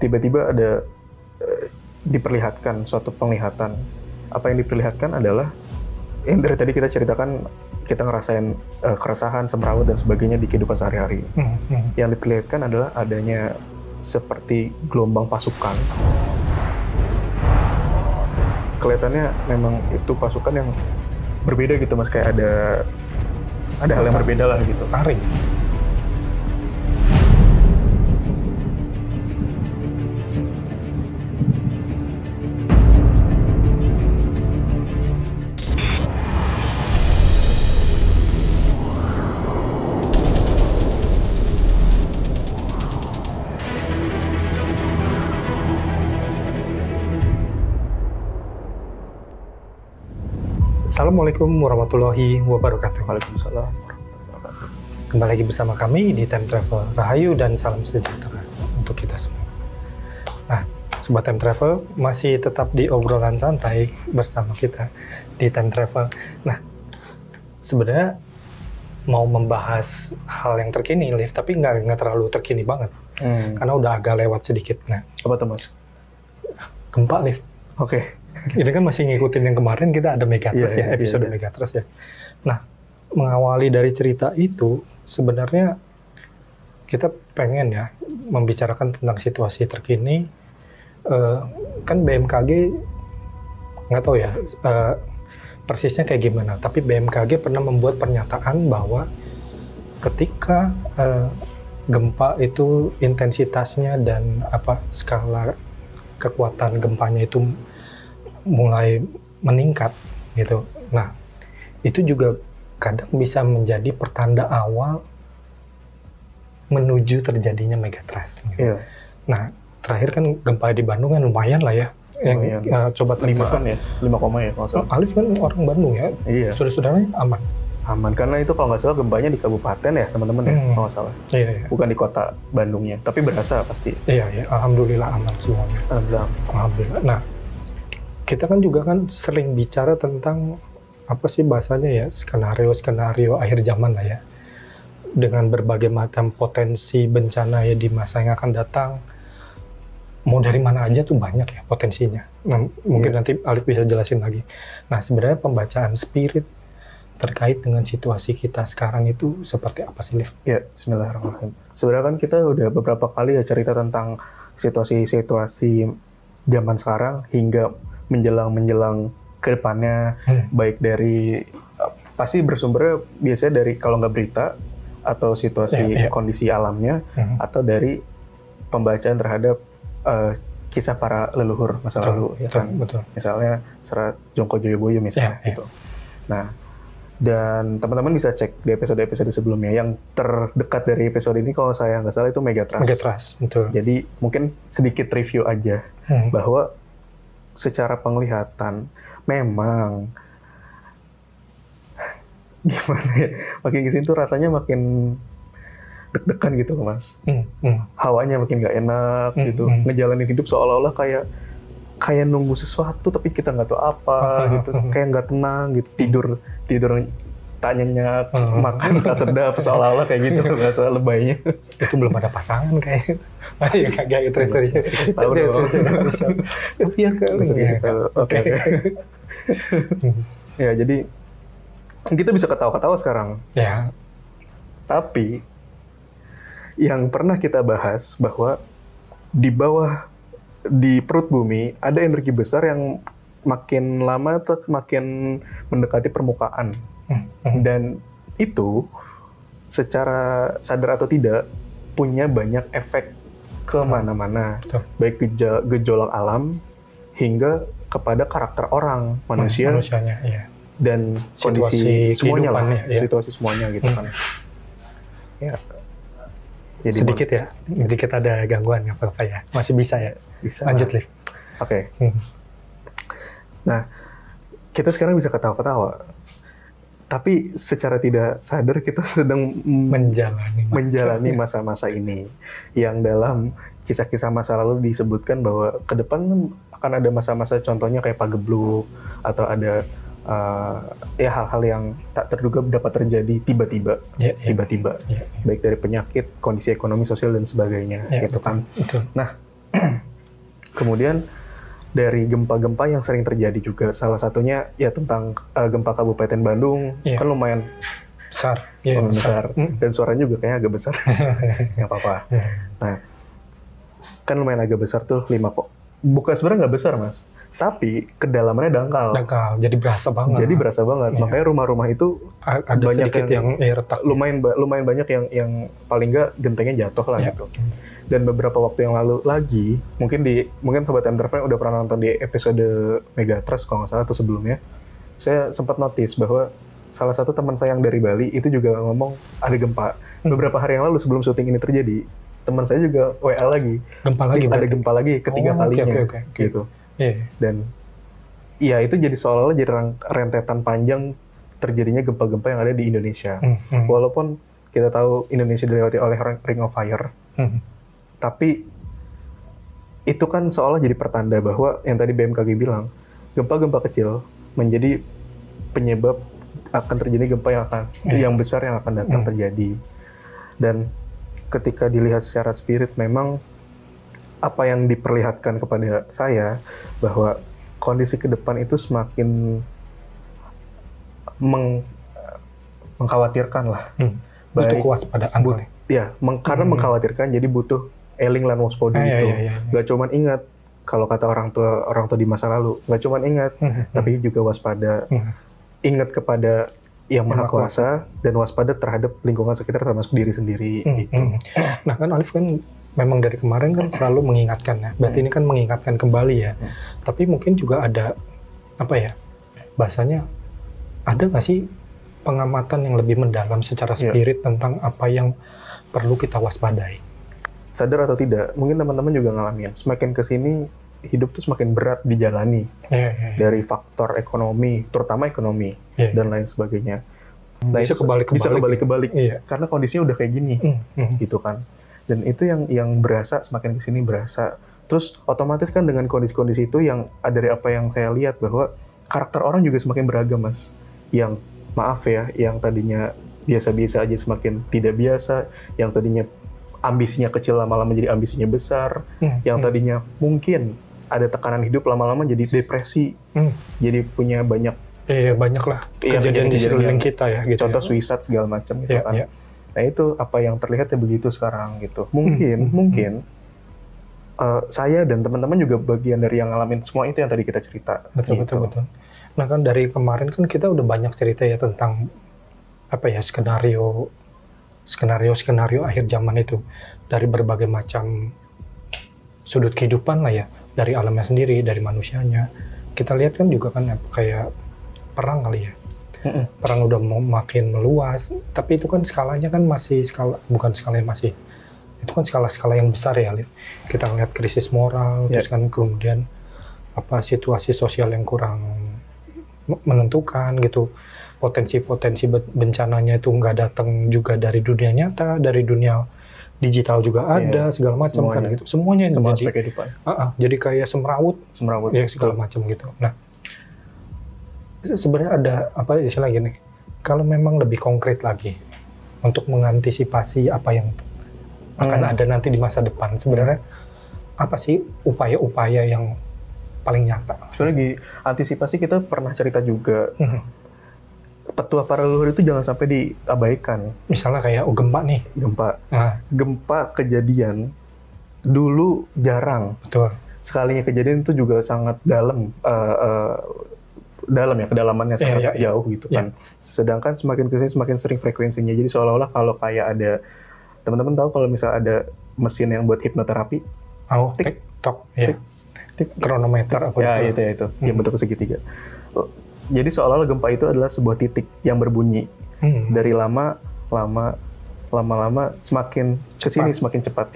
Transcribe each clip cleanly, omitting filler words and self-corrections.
tiba-tiba ada diperlihatkan suatu penglihatan. Apa yang diperlihatkan adalah yang dari tadi kita ceritakan, kita ngerasain keresahan, semrawut dan sebagainya di kehidupan sehari-hari. Yang diperlihatkan adalah adanya seperti gelombang pasukan. Kelihatannya memang itu pasukan yang berbeda gitu Mas, kayak ada hal yang berbeda lah gitu. Taring. Assalamualaikum warahmatullahi wabarakatuh. Waalaikumsalam warahmatullahi wabarakatuh. Kembali lagi bersama kami di Time Travel. Rahayu dan salam sejahtera untuk kita semua. Nah, Sobat Time Travel masih tetap di obrolan santai bersama kita di Time Travel. Nah, sebenarnya mau membahas hal yang terkini, Liv, tapi nggak terlalu terkini banget. Karena udah agak lewat sedikit. Nah, Apa tuh Mas? gempa, Liv. Oke. Ini kan masih ngikutin yang kemarin, kita ada Megatrust episode Megatrust ya. Nah, mengawali dari cerita itu, sebenarnya kita pengen ya membicarakan tentang situasi terkini. Kan BMKG, nggak tahu ya persisnya kayak gimana, tapi BMKG pernah membuat pernyataan bahwa ketika gempa itu intensitasnya dan skala kekuatan gempanya itu mulai meningkat gitu. Nah, itu juga kadang bisa menjadi pertanda awal menuju terjadinya megatrust. Gitu. Iya. Nah, terakhir kan gempa di Bandung kan lumayan lah ya. Yang coba 5 kan ya? 5 koma ya kalau salah. Alif kan orang Bandung ya. Iya. Saudara-saudaranya aman. Aman, karena itu kalau nggak salah gempanya di kabupaten ya teman-teman ya, kalau nggak salah. Iya. Bukan di kota Bandungnya, tapi berasa pasti. Iya. Alhamdulillah aman semuanya. Alhamdulillah. Nah, kita kan juga kan sering bicara tentang apa sih bahasanya ya, skenario akhir zaman lah ya, dengan berbagai macam potensi bencana ya di masa yang akan datang. Mau dari mana aja tuh banyak ya potensinya. Nah, mungkin nanti Alif bisa jelasin lagi. Nah, sebenarnya pembacaan spirit terkait dengan situasi kita sekarang itu seperti apa sih, Liv? Ya, bismillahirrahmanirrahim. Sebenarnya kan kita udah beberapa kali ya cerita tentang situasi-situasi zaman sekarang hingga menjelang ke depannya, baik dari pasti bersumbernya biasanya dari kalau nggak berita atau situasi kondisi alamnya, atau dari pembacaan terhadap kisah para leluhur masa lalu, ya kan? Betul. Misalnya Serat Jongko Joyoboyo misalnya gitu. Nah, dan teman-teman bisa cek di episode-episode sebelumnya. Yang terdekat dari episode ini kalau saya nggak salah itu Megatrust. Megatrust, betul. Jadi mungkin sedikit review aja bahwa secara penglihatan memang gimana ya, makin kesini tuh rasanya makin deg-degan gitu Mas. Hawanya makin nggak enak gitu. Ngejalanin hidup seolah-olah kayak nunggu sesuatu tapi kita nggak tahu apa gitu. Kayak nggak tenang gitu. Tidur tak nyenyak, makan tak sedap, seolah-olah kayak gitu bahasa lebaynya. Itu belum ada pasangan kayak. Ya kayak terus. Tahu dong. Biar ke. Oke. Ya, jadi kita bisa ketawa-ketawa sekarang. Ya. Tapi yang pernah kita bahas bahwa di perut bumi ada energi besar yang makin lama tuh makin mendekati permukaan. Dan itu secara sadar atau tidak punya banyak efek ke mana-mana. Baik gejolak alam hingga kepada karakter orang, manusianya, iya. Dan kondisi semuanya lah, ya. Situasi semuanya gitu kan. Ya. Jadi sedikit ya, sedikit ada gangguan nggak apa-apa ya, masih bisa ya. Bisa. Lanjut, Liv. Oke. Nah, kita sekarang bisa ketawa-ketawa, tapi secara tidak sadar kita sedang menjalani masa-masa ini, yang dalam kisah-kisah masa lalu disebutkan bahwa ke depan akan ada masa-masa contohnya kayak pagebluk atau ada hal-hal yang tak terduga dapat terjadi tiba-tiba, baik dari penyakit, kondisi ekonomi, sosial dan sebagainya, gitu kan. Betul. Nah, Kemudian dari gempa-gempa yang sering terjadi juga, salah satunya ya tentang gempa Kabupaten Bandung, kan lumayan besar, besar. Dan suaranya juga kayaknya agak besar, nggak apa-apa. Nah, kan lumayan agak besar tuh, 5 kok. Bukan sebenarnya nggak besar mas, tapi kedalamannya dangkal. Jadi berasa banget. Makanya rumah-rumah itu ada banyak yang retak. Lumayan banyak yang paling nggak gentengnya jatuh lah gitu. Dan beberapa waktu yang lalu lagi, mungkin sobat Entrepreneur udah pernah nonton di episode Megatrust kalau nggak salah atau sebelumnya, saya sempat notice bahwa salah satu teman saya yang dari Bali itu juga ngomong ada gempa. Beberapa hari yang lalu sebelum syuting ini terjadi, teman saya juga WA lagi. Ada gempa lagi ketiga kalinya. Gitu. Dan ya itu jadi seolah-olah jadi rentetan panjang terjadinya gempa-gempa yang ada di Indonesia. Walaupun kita tahu Indonesia dilewati oleh Ring of Fire, tapi itu kan seolah jadi pertanda bahwa yang tadi BMKG bilang, gempa-gempa kecil menjadi penyebab akan terjadi gempa yang besar yang akan datang terjadi. Dan ketika dilihat secara spirit, memang apa yang diperlihatkan kepada saya bahwa kondisi ke depan itu semakin mengkhawatirkan lah. Butuh kewaspadaan. Karena mengkhawatirkan, jadi butuh eling lan waspada gitu. Gak cuman ingat, kalau kata orang tua di masa lalu, gak cuman ingat, tapi juga waspada. Ingat kepada yang Maha Kuasa dan waspada terhadap lingkungan sekitar termasuk diri sendiri. Gitu. Nah kan Alif kan memang dari kemarin kan selalu mengingatkan ya. Berarti ini kan mengingatkan kembali ya. Tapi mungkin juga ada bahasanya ada nggak sih pengamatan yang lebih mendalam secara spirit tentang apa yang perlu kita waspadai? Sadar atau tidak, mungkin teman-teman juga ngalamin. Semakin kesini hidup tuh semakin berat dijalani dari faktor ekonomi, terutama ekonomi dan lain sebagainya. Nah, bisa kebalik-kebalik karena kondisinya udah kayak gini, gitu kan. Dan itu yang berasa semakin kesini berasa. Terus otomatis kan dengan kondisi-kondisi itu yang dari apa yang saya lihat bahwa karakter orang juga semakin beragam mas. Yang maaf ya, yang tadinya biasa-biasa aja semakin tidak biasa, yang tadinya ambisinya kecil lama-lama jadi ambisinya besar, yang tadinya mungkin ada tekanan hidup lama-lama jadi depresi, jadi punya banyak lah kejadian di sekeliling kita ya. Gitu contoh suicide segala macam gitu kan. Nah itu apa yang terlihat ya begitu sekarang gitu. Mungkin saya dan teman-teman juga bagian dari yang ngalamin semua itu yang tadi kita cerita. Betul. Nah kan dari kemarin kan kita udah banyak cerita ya tentang skenario akhir zaman itu dari berbagai macam sudut kehidupan lah ya. Dari alamnya sendiri, dari manusianya. Kita lihat kan juga kan kayak perang kali ya. Perang udah makin meluas, tapi itu kan skalanya kan masih itu kan skala yang besar ya, Alif. Kita lihat krisis moral, terus kan kemudian situasi sosial yang kurang menentukan gitu. Potensi-potensi bencananya itu nggak datang juga dari dunia nyata, dari dunia digital juga ada, segala macam kan gitu. Semuanya semua aspek kehidupan. Jadi kayak semrawut ya segala macam gitu. Nah, sebenarnya ada istilah gini. Kalau memang lebih konkret lagi untuk mengantisipasi apa yang akan ada nanti di masa depan, sebenarnya apa sih upaya-upaya yang paling nyata? Sebenarnya di antisipasi kita pernah cerita juga. Petua para leluhur itu jangan sampai diabaikan. Misalnya kayak gempa nih. Gempa kejadian dulu jarang. Betul. Sekalinya kejadian itu juga sangat dalam ya, kedalamannya sangat jauh gitu kan. Sedangkan semakin kesini semakin sering frekuensinya. Jadi seolah-olah kalau kayak ada, teman-teman tahu kalau misalnya ada mesin yang buat hipnoterapi. TikTok. Kronometer apa itu. Yang bentuk segitiga. Jadi seolah-olah gempa itu adalah sebuah titik yang berbunyi. Dari lama-lama semakin kesini semakin cepat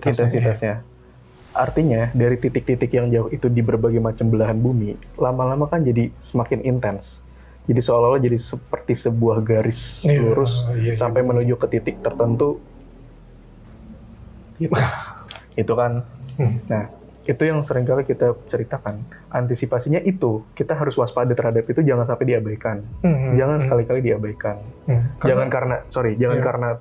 intensitasnya. Artinya dari titik-titik yang jauh itu di berbagai macam belahan bumi, lama-lama kan jadi semakin intens. Jadi seolah-olah jadi seperti sebuah garis lurus sampai menuju ke titik tertentu. Itu kan. Nah, itu yang seringkali kita ceritakan. Antisipasinya itu, kita harus waspada terhadap itu, jangan sampai diabaikan. Jangan sekali-kali diabaikan. Jangan karena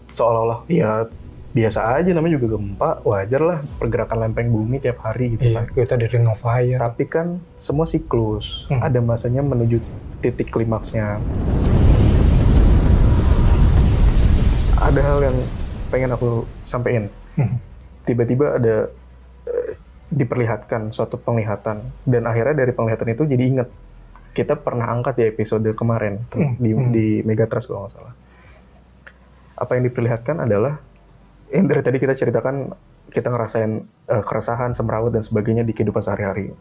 seolah-olah ya biasa aja, namanya juga gempa, wajar lah pergerakan lempeng bumi tiap hari gitu kan. Kita di Ring of Fire. Tapi kan semua siklus, ada masanya menuju titik klimaksnya. Ada hal yang pengen aku sampaikan. Tiba-tiba ada diperlihatkan suatu penglihatan, dan akhirnya dari penglihatan itu jadi inget kita pernah angkat di episode kemarin di Megatrust kalau nggak salah. Apa yang diperlihatkan adalah yang dari tadi kita ceritakan, kita ngerasain keresahan, semrawut dan sebagainya di kehidupan sehari-hari.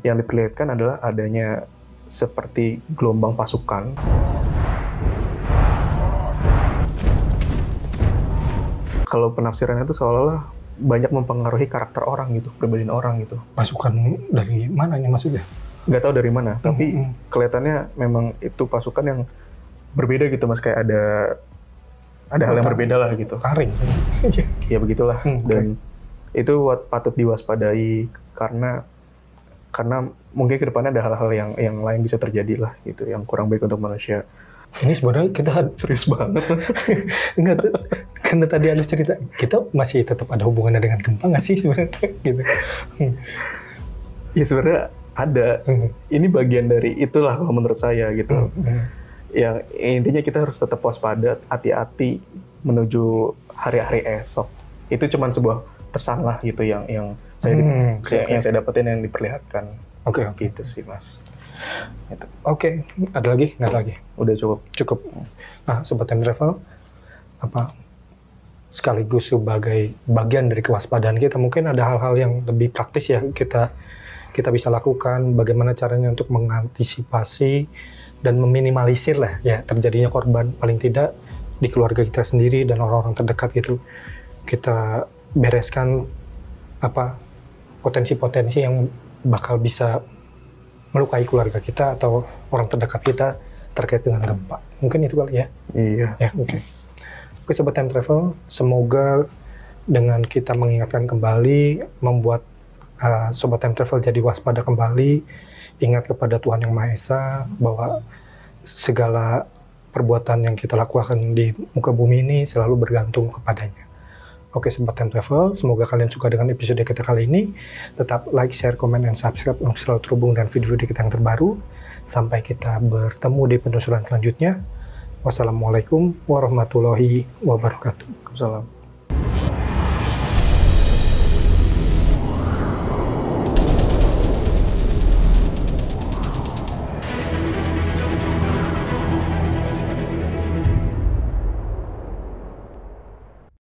Yang diperlihatkan adalah adanya seperti gelombang pasukan. Kalau penafsirannya itu seolah-olah banyak mempengaruhi karakter orang gitu, kepribadian orang gitu. Pasukan dari mananya maksudnya? Nggak tahu dari mana, tapi kelihatannya memang itu pasukan yang berbeda gitu Mas, kayak ada hal yang berbeda lah gitu. Taring. Ya begitulah. Dan itu patut diwaspadai karena mungkin ke depannya ada hal-hal yang lain bisa terjadi lah gitu, yang kurang baik untuk manusia. Ini sebenarnya kita serius banget. Enggak, karena tadi Alif cerita, kita masih tetap ada hubungannya dengan gempa nggak sih sebenarnya? Gitu. Ya sebenarnya ada. Ini bagian dari itulah kalau menurut saya gitu. Ya intinya kita harus tetap waspada, hati-hati menuju hari-hari esok. Itu cuma sebuah pesan lah gitu yang saya dapetin, yang diperlihatkan. Oke. Gitu sih Mas. Gitu. Oke. Ada lagi? Nggak lagi? Udah cukup. Nah, Sobat Time Travel, sekaligus sebagai bagian dari kewaspadaan kita, mungkin ada hal-hal yang lebih praktis ya kita bisa lakukan, bagaimana caranya untuk mengantisipasi dan meminimalisir lah ya terjadinya korban, paling tidak di keluarga kita sendiri dan orang-orang terdekat gitu. Kita bereskan potensi-potensi yang bakal bisa melukai keluarga kita atau orang terdekat kita terkait dengan gempa. Mungkin itu kali ya? Iya. Ya, oke. Oke, Sobat Time Travel, semoga dengan kita mengingatkan kembali, membuat Sobat Time Travel jadi waspada kembali, ingat kepada Tuhan Yang Maha Esa, bahwa segala perbuatan yang kita lakukan di muka bumi ini selalu bergantung kepadanya. Oke, Sobat Time Travel, semoga kalian suka dengan episode kita kali ini. Tetap like, share, comment, dan subscribe untuk selalu terhubung dengan video-video kita yang terbaru. Sampai kita bertemu di penelusuran selanjutnya. Wassalamualaikum warahmatullahi wabarakatuh. Waalaikumsalam.